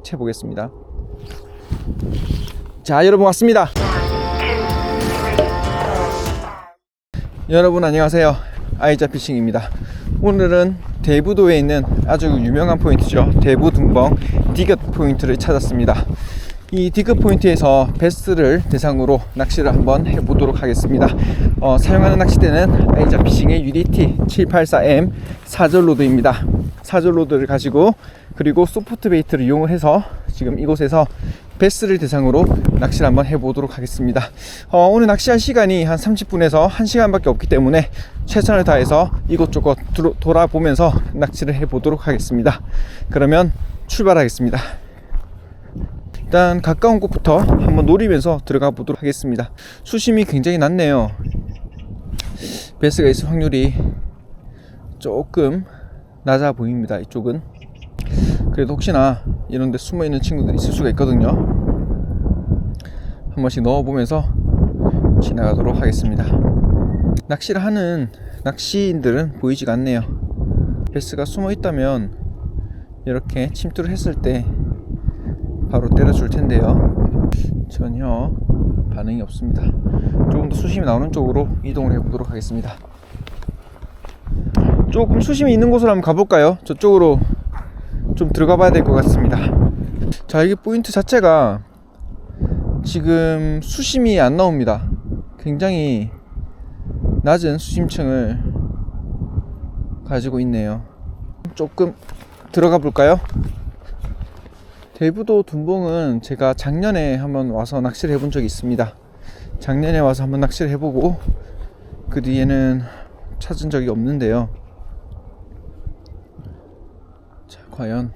쳐 보겠습니다. 자, 여러분 왔습니다. 여러분 안녕하세요. 아이자 피싱입니다. 오늘은 대부도에 있는 아주 유명한 포인트죠. 대부 둔벙 디귿 포인트를 찾았습니다. 이 디귿 포인트에서 베스를 대상으로 낚시를 한번 해보도록 하겠습니다. 사용하는 낚싯대는 아이자 피싱의 UDT 784M 사절 로드입니다. 사절 로드를 가지고 그리고 소프트 베이트를 이용을 해서 지금 이곳에서 베스를 대상으로 낚시를 한번 해보도록 하겠습니다. 오늘 낚시할 시간이 한 30분에서 1시간밖에 없기 때문에 최선을 다해서 이곳저곳 돌아보면서 낚시를 해보도록 하겠습니다. 그러면 출발하겠습니다. 일단 가까운 곳부터 한번 노리면서 들어가 보도록 하겠습니다. 수심이 굉장히 낮네요. 베스가 있을 확률이 조금 낮아 보입니다. 이쪽은. 그래도 혹시나 이런데 숨어있는 친구들이 있을 수가 있거든요. 한 번씩 넣어보면서 지나가도록 하겠습니다. 낚시를 하는 낚시인들은 보이지가 않네요. 베스가 숨어있다면 이렇게 침투를 했을 때 바로 때려줄 텐데요. 전혀 반응이 없습니다. 조금 더 수심이 나오는 쪽으로 이동을 해보도록 하겠습니다. 조금 수심이 있는 곳으로 한번 가볼까요? 저쪽으로 좀 들어가 봐야 될 것 같습니다. 자, 이게 포인트 자체가 지금 수심이 안 나옵니다. 굉장히 낮은 수심층을 가지고 있네요. 조금 들어가 볼까요? 대부도 둔벙은 제가 작년에 한번 와서 낚시를 해본 적이 있습니다. 작년에 와서 한번 낚시를 해보고 그 뒤에는 찾은 적이 없는데요. 자, 과연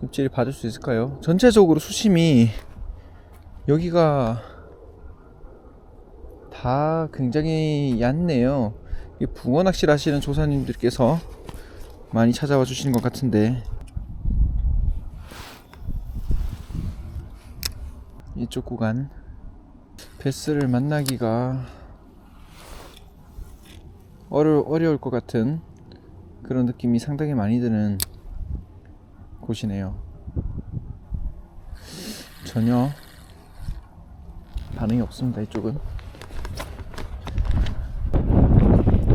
입질이 받을 수 있을까요? 전체적으로 수심이 여기가 다 굉장히 얕네요. 이 붕어 낚시를 하시는 조사님들께서 많이 찾아와 주시는 것 같은데 이쪽 구간 베스를 만나기가 어려울 것 같은 그런 느낌이 상당히 많이 드는 곳이네요. 전혀 반응이 없습니다. 이쪽은.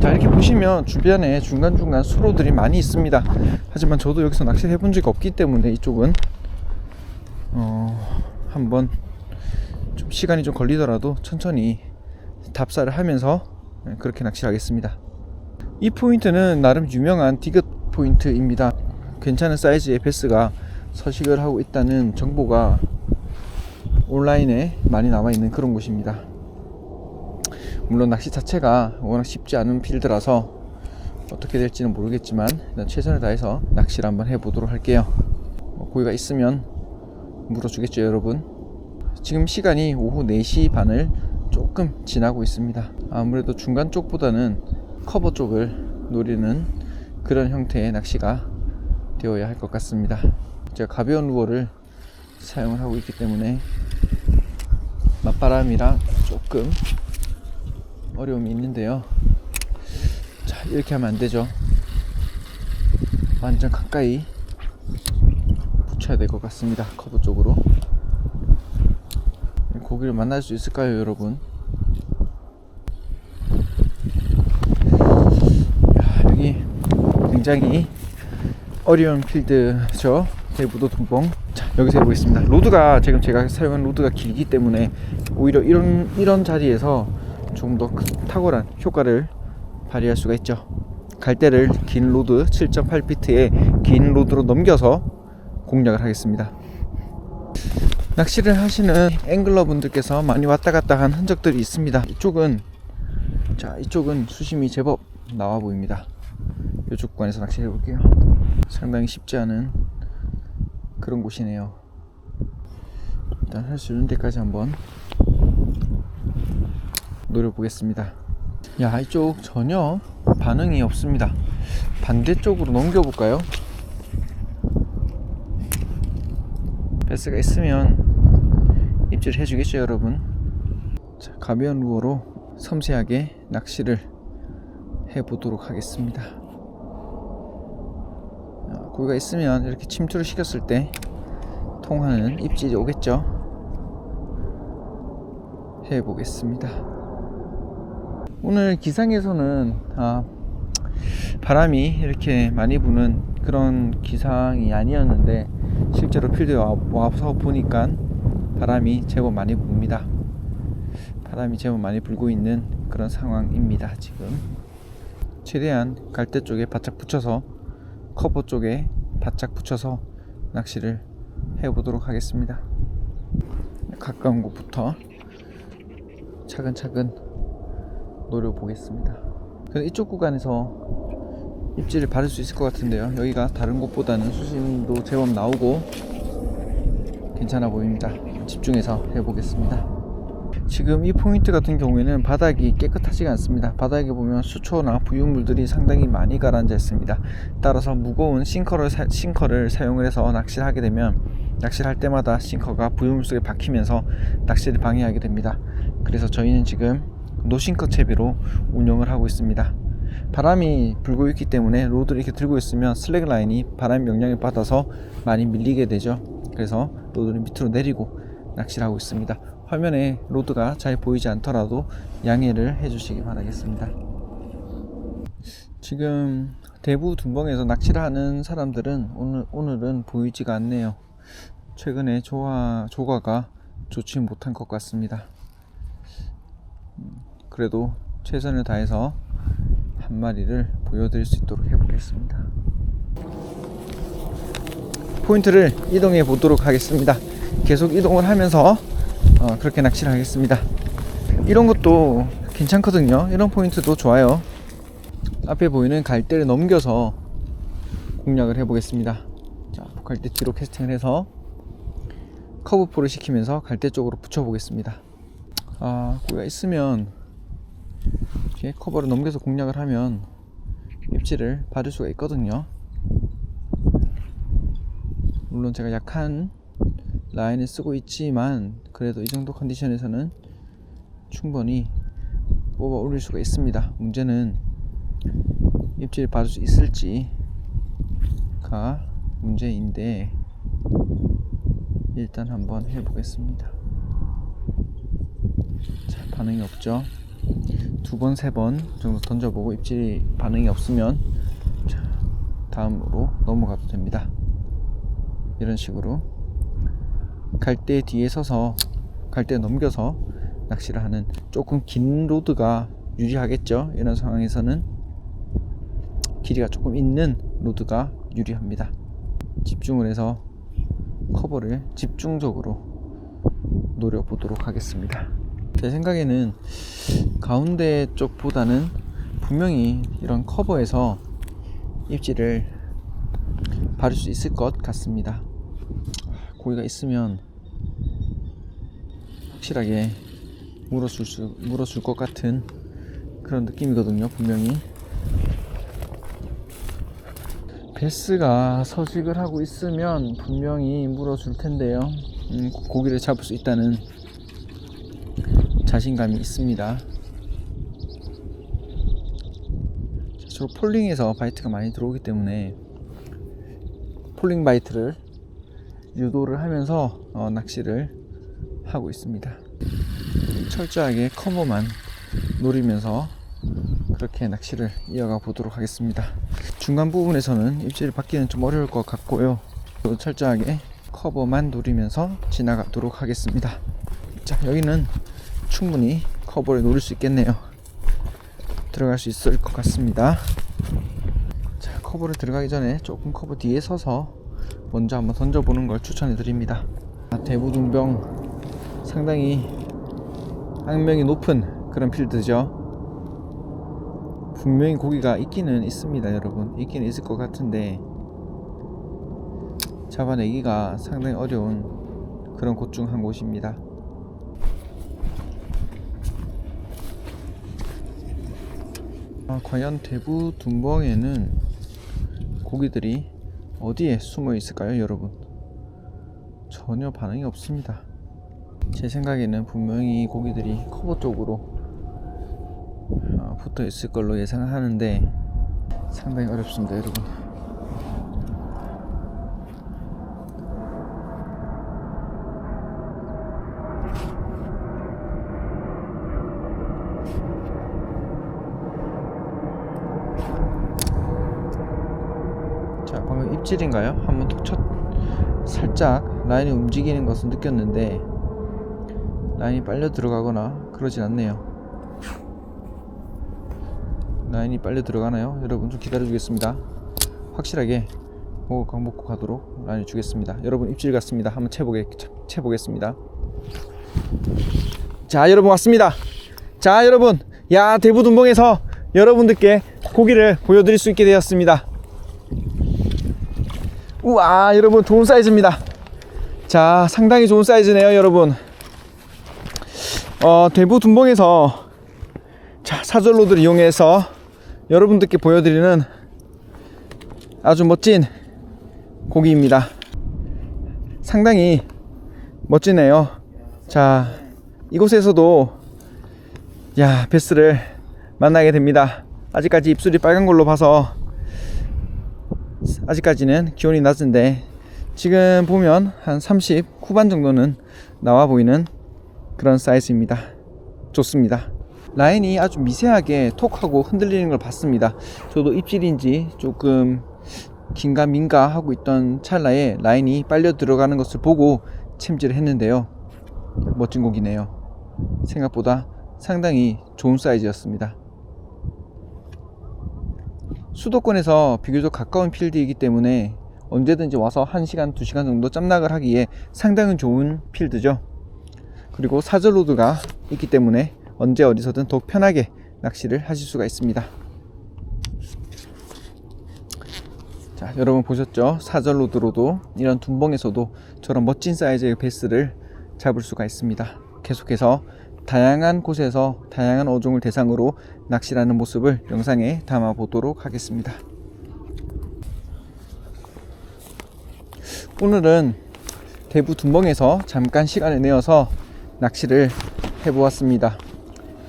자, 이렇게 보시면 주변에 중간중간 수로들이 많이 있습니다. 하지만 저도 여기서 낚시를 해본 적이 없기 때문에 이쪽은 한번 좀 시간이 좀 걸리더라도 천천히 답사를 하면서 그렇게 낚시를 하겠습니다. 이 포인트는 나름 유명한 디귿 포인트입니다. 괜찮은 사이즈의 베스가 서식을 하고 있다는 정보가 온라인에 많이 나와 있는 그런 곳입니다. 물론 낚시 자체가 워낙 쉽지 않은 필드라서 어떻게 될지는 모르겠지만 일단 최선을 다해서 낚시를 한번 해보도록 할게요. 고기가 있으면 물어주겠죠, 여러분. 지금 시간이 오후 4시 반을 조금 지나고 있습니다. 아무래도 중간 쪽보다는 커버 쪽을 노리는 그런 형태의 낚시가 되어야 할 것 같습니다. 제가 가벼운 루어를 사용을 하고 있기 때문에 맞바람이라 조금 어려움이 있는데요. 자, 이렇게 하면 안 되죠. 완전 가까이 붙여야 될 것 같습니다. 커브 쪽으로. 고기를 만날 수 있을까요, 여러분? 여기 굉장히 어려운 필드죠. 대부도 둔벙. 자, 여기서 해보겠습니다. 로드가 지금 제가 사용한 로드가 길기 때문에 오히려 이런 자리에서 조금 더 탁월한 효과를 발휘할 수가 있죠. 갈대를 긴 로드 7.8피트의 긴 로드로 넘겨서 공략을 하겠습니다. 낚시를 하시는 앵글러 분들께서 많이 왔다 갔다 한 흔적들이 있습니다. 이쪽은 수심이 제법 나와 보입니다. 이쪽 구간에서 낚시를 해볼게요. 상당히 쉽지 않은 그런 곳이네요. 일단 할 수 있는 데까지 한번 노려보겠습니다. 야, 이쪽 전혀 반응이 없습니다. 반대쪽으로 넘겨볼까요? 베스가 있으면 입질 해주겠죠, 여러분. 자, 가벼운 루어로 섬세하게 낚시를 해보도록 하겠습니다. 고기가 있으면 이렇게 침투를 시켰을 때 통하는 입질이 오겠죠. 해보겠습니다. 오늘 기상에서는 바람이 이렇게 많이 부는 그런 기상이 아니었는데 실제로 필드에 와서 보니까 바람이 제법 많이 붑니다. 바람이 제법 많이 불고 있는 그런 상황입니다. 지금 최대한 갈대 쪽에 바짝 붙여서 커버 쪽에 바짝 붙여서 낚시를 해보도록 하겠습니다. 가까운 곳부터 차근차근 노려보겠습니다. 이쪽 구간에서 입질을 받을 수 있을 것 같은데요. 여기가 다른 곳보다는 수심도 제법 나오고 괜찮아 보입니다. 집중해서 해보겠습니다. 지금 이 포인트 같은 경우에는 바닥이 깨끗하지가 않습니다. 바닥에 보면 수초나 부유물들이 상당히 많이 가라앉아 있습니다. 따라서 무거운 싱커를 사용을 해서 낚시를 하게 되면 낚시를 할 때마다 싱커가 부유물 속에 박히면서 낚시를 방해하게 됩니다. 그래서 저희는 지금 노싱커 채비로 운영을 하고 있습니다. 바람이 불고 있기 때문에 로드를 이렇게 들고 있으면 슬랙 라인이 바람 영향을 받아서 많이 밀리게 되죠. 그래서 로드를 밑으로 내리고 낚시를 하고 있습니다. 화면에 로드가 잘 보이지 않더라도 양해를 해주시기 바라겠습니다. 지금 대부 둔벙에서 낚시를 하는 사람들은 오늘은 보이지가 않네요. 최근에 조과가 좋지 못한 것 같습니다. 그래도 최선을 다해서 한 마리를 보여드릴 수 있도록 해보겠습니다. 포인트를 이동해 보도록 하겠습니다. 계속 이동을 하면서 그렇게 낚시를 하겠습니다. 이런 것도 괜찮거든요. 이런 포인트도 좋아요. 앞에 보이는 갈대를 넘겨서 공략을 해보겠습니다. 자, 갈대 뒤로 캐스팅을 해서 커브포를 시키면서 갈대 쪽으로 붙여보겠습니다. 고기가 있으면 이렇게 커버를 넘겨서 공략을 하면 입질을 받을 수가 있거든요. 물론 제가 약한 라인을 쓰고 있지만 그래도 이 정도 컨디션에서는 충분히 뽑아 올릴 수가 있습니다. 문제는 입질을 받을 수 있을지가 문제인데 일단 한번 해보겠습니다. 자, 반응이 없죠. 두 번, 세 번 정도 던져보고 입질이 반응이 없으면 자, 다음으로 넘어가도 됩니다. 이런 식으로 갈대 뒤에 서서 갈대 넘겨서 낚시를 하는 조금 긴 로드가 유리하겠죠. 이런 상황에서는 길이가 조금 있는 로드가 유리합니다. 집중을 해서 커버를 집중적으로 노려보도록 하겠습니다. 제 생각에는 가운데 쪽보다는 분명히 이런 커버에서 입질을 받을 수 있을 것 같습니다. 고기가 있으면 확실하게 물어줄 것 같은 그런 느낌이거든요. 분명히 베스가 서식을 하고 있으면 분명히 물어줄 텐데요. 고기를 잡을 수 있다는 자신감이 있습니다. 주로 폴링에서 바이트가 많이 들어오기 때문에 폴링 바이트를 유도를 하면서 낚시를 하고 있습니다. 철저하게 커버만 노리면서 그렇게 낚시를 이어가 보도록 하겠습니다. 중간 부분에서는 입질을 받기는 좀 어려울 것 같고요. 철저하게 커버만 노리면서 지나가도록 하겠습니다. 자, 여기는 충분히 커버를 노릴 수 있겠네요. 들어갈 수 있을 것 같습니다. 자, 커버를 들어가기 전에 조금 커버 뒤에 서서 먼저 한번 던져보는 걸 추천해 드립니다. 대부둔벙 상당히 악명이 높은 그런 필드죠. 분명히 고기가 있기는 있습니다. 여러분, 있기는 있을 것 같은데 잡아내기가 상당히 어려운 그런 곳 중 한 곳입니다. 과연 대부둔벙에는 고기들이 어디에 숨어 있을까요, 여러분? 전혀 반응이 없습니다. 제 생각에는 분명히 고기들이 커버 쪽으로 붙어 있을 걸로 예상하는데 상당히 어렵습니다, 여러분. 입질인가요? 한번 톡 살짝 라인이 움직이는 것을 느꼈는데 라인이 빨려 들어가거나 그러진 않네요. 라인이 빨려 들어가나요? 여러분 좀 기다려 주겠습니다. 확실하게 각 먹고 가도록 라인을 주겠습니다. 여러분 입질 같습니다. 한번 채보겠습니다. 자, 여러분 왔습니다. 자, 여러분, 야, 대부둔봉에서 여러분들께 고기를 보여드릴 수 있게 되었습니다. 우와, 여러분 좋은 사이즈입니다. 자, 상당히 좋은 사이즈네요, 여러분. 대부둔봉에서 자, 사절로드를 이용해서 여러분들께 보여드리는 아주 멋진 고기입니다. 상당히 멋지네요. 자, 이곳에서도 야, 베스를 만나게 됩니다. 아직까지 입술이 빨간 걸로 봐서 아직까지는 기온이 낮은데 지금 보면 한 30 후반 정도는 나와 보이는 그런 사이즈입니다. 좋습니다. 라인이 아주 미세하게 톡하고 흔들리는 걸 봤습니다. 저도 입질인지 조금 긴가 민가 하고 있던 찰나에 라인이 빨려 들어가는 것을 보고 챔질을 했는데요. 멋진 고기네요. 생각보다 상당히 좋은 사이즈였습니다. 수도권에서 비교적 가까운 필드이기 때문에 언제든지 와서 1시간, 2시간 정도 짬낙을 하기에 상당히 좋은 필드죠. 그리고 사절로드가 있기 때문에 언제 어디서든 더욱 편하게 낚시를 하실 수가 있습니다. 자, 여러분 보셨죠? 사절로드로도 이런 둔봉에서도 저런 멋진 사이즈의 베스를 잡을 수가 있습니다. 계속해서 다양한 곳에서 다양한 어종을 대상으로 낚시를 하는 모습을 영상에 담아 보도록 하겠습니다. 오늘은 대부 둔봉에서 잠깐 시간을 내어서 낚시를 해보았습니다.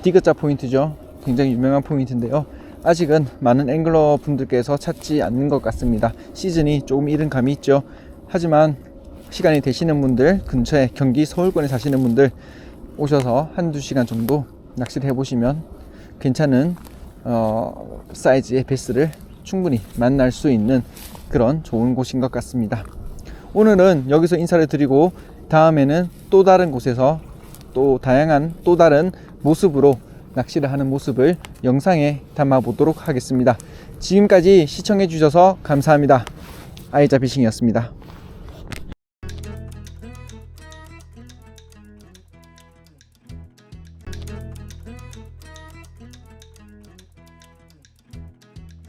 디귿자 포인트죠. 굉장히 유명한 포인트인데요. 아직은 많은 앵글러 분들께서 찾지 않는 것 같습니다. 시즌이 조금 이른 감이 있죠. 하지만 시간이 되시는 분들, 근처에 경기 서울권에 사시는 분들 오셔서 한두 시간 정도 낚시를 해보시면 괜찮은 사이즈의 베스를 충분히 만날 수 있는 그런 좋은 곳인 것 같습니다. 오늘은 여기서 인사를 드리고 다음에는 또 다른 곳에서 또 다양한 또 다른 모습으로 낚시를 하는 모습을 영상에 담아 보도록 하겠습니다. 지금까지 시청해 주셔서 감사합니다. 아이자 피싱이었습니다.